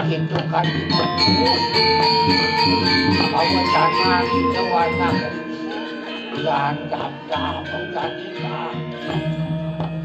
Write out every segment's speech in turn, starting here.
gitu kan awacanan itu anak gandap penggantilah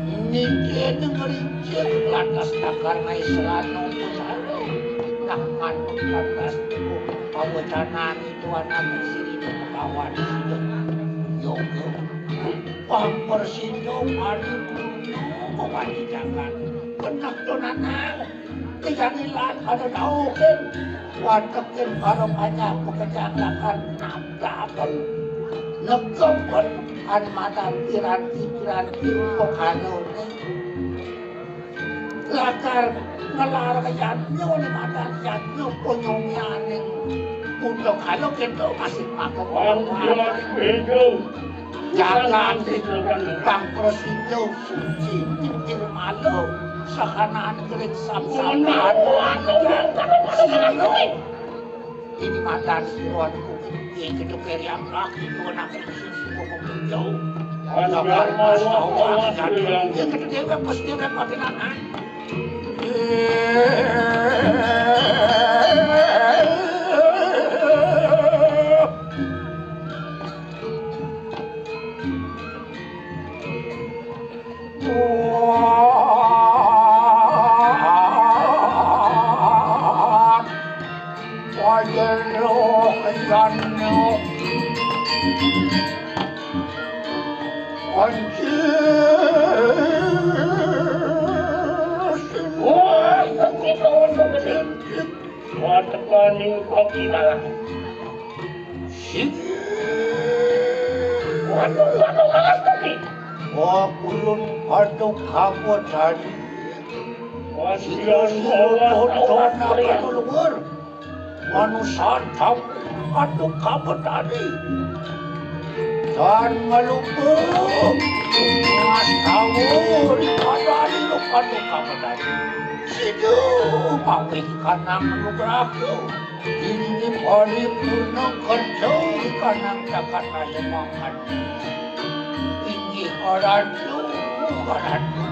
ini dia ngerincir lantas karena Islano pusaro nahan lantas awacanan itu anak bersini kawan yoga pampersindo anu kewanitakan benak donanang kejangilan pada daukin watekin para banyak pekerjaan nabdakan negempun an mata piranti pokanone lakar ngelar kayatnya oleh mata kayatnya ponyongnya untuk kalau kita masih makan jangan bang presidio suci nyindir malu sakanaan gerik samsakan ini mata siruanku ini kedukir yang laki itu anak susu ngomong jauh sabar mas awak jadi yang kedua pasti repotin anak Watepaning kopi malah. Waduh kopi. Wah, kulun aduk kabut tadi. Wasian bawa luar. Manusia tam aduk kabut tadi. Dan ngelupuk. Mas tawur ada lu aduk kabut tadi. Sidu pawih kanang nugraku ini paripurna kerja kanang Jakarta Yemangan ini oradu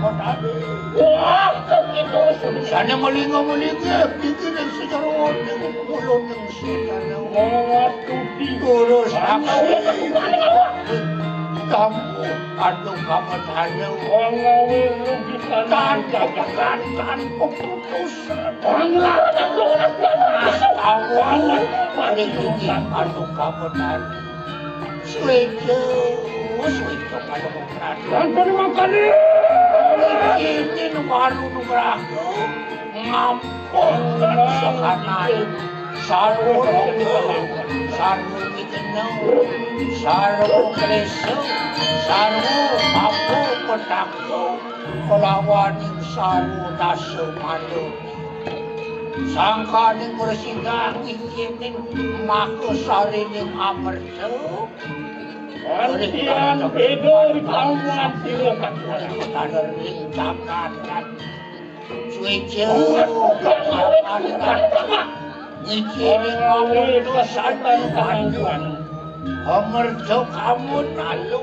modali wah begitu sana melingap pikiran secara ordeng mulut yang secara tupi urus aksi kamu aduh kamu tanya lu bisa kan keputusan awal paling tinggi aduh kamu tanya suicu pada mengkerajaan terima kasih ini baru numeraku ngampun sekanan sarung kresu sarung apu petakku kelawaning sarung dasu madu sangkaning bersidang inginin maku sarining amertu Antian ego kawan silakan ada ring cakatan suicu ngikiring kamu dosa dan panjuan amertu kamu nalu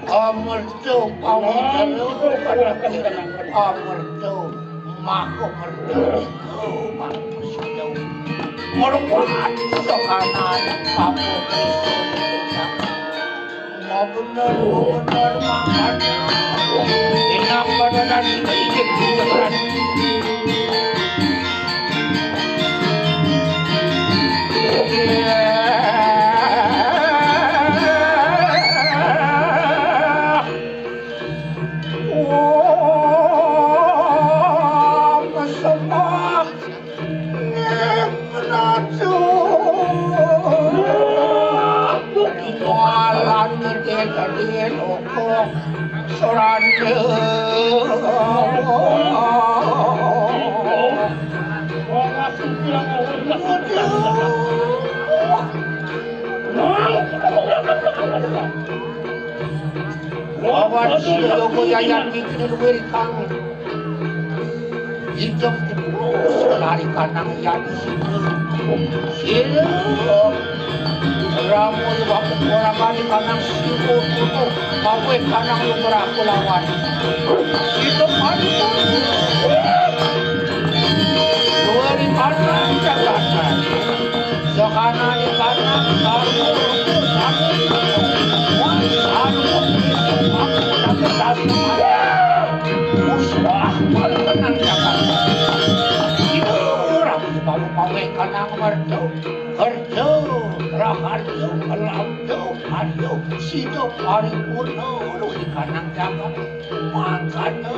amertu kamu nalu amertu maku mertu maku merupakan sokanan kamu mau benar makan enak pada nasi sedikit bukan Lawan silo ko yayan bikin welcome. Hijab terus lari kanang yan silo. Silo Ramu waktu orang kali kanang sibuk tutur mawe kanang lumrah kulawan. Itu kali dua di kanang Jakarta. Sekana di kanang kamu musbah menang Jakarta. Itu orang mawe kanang merdu. Harjo, raharjo, kalamjo, harjo, sido paripurno, luwi kanang jagat, makano,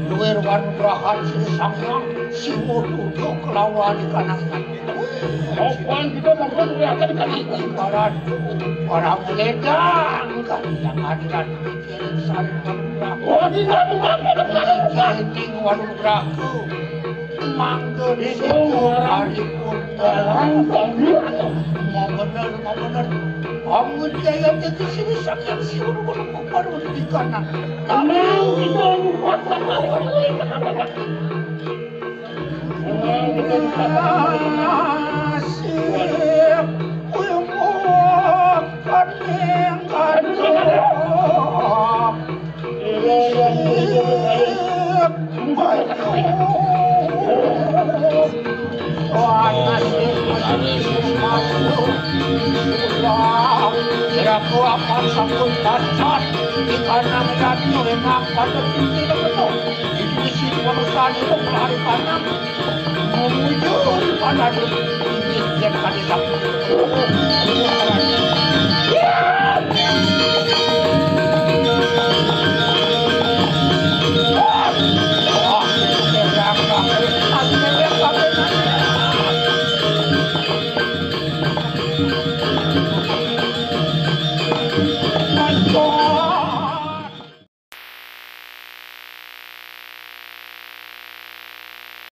luwi ruan rahan sinasangyang, simududo kelawan kanang jagat. Kapan kita memperlihatkan kanang Orang ledang, kanang hadiran mikirin saling bergerak. Oh, tidak Mikirin warung beraku, mangga di situ paripurno. Mau benar, kamu jaya jadi sini sakit sih urung baru di kanan. Nasib, uyumukan yang kadang. Kiraku akan sangkut dasar di kanang jatuh enak pada pintu betul. Ini si bangsa itu pelari kanang memujur pada ini dia kali sangkut.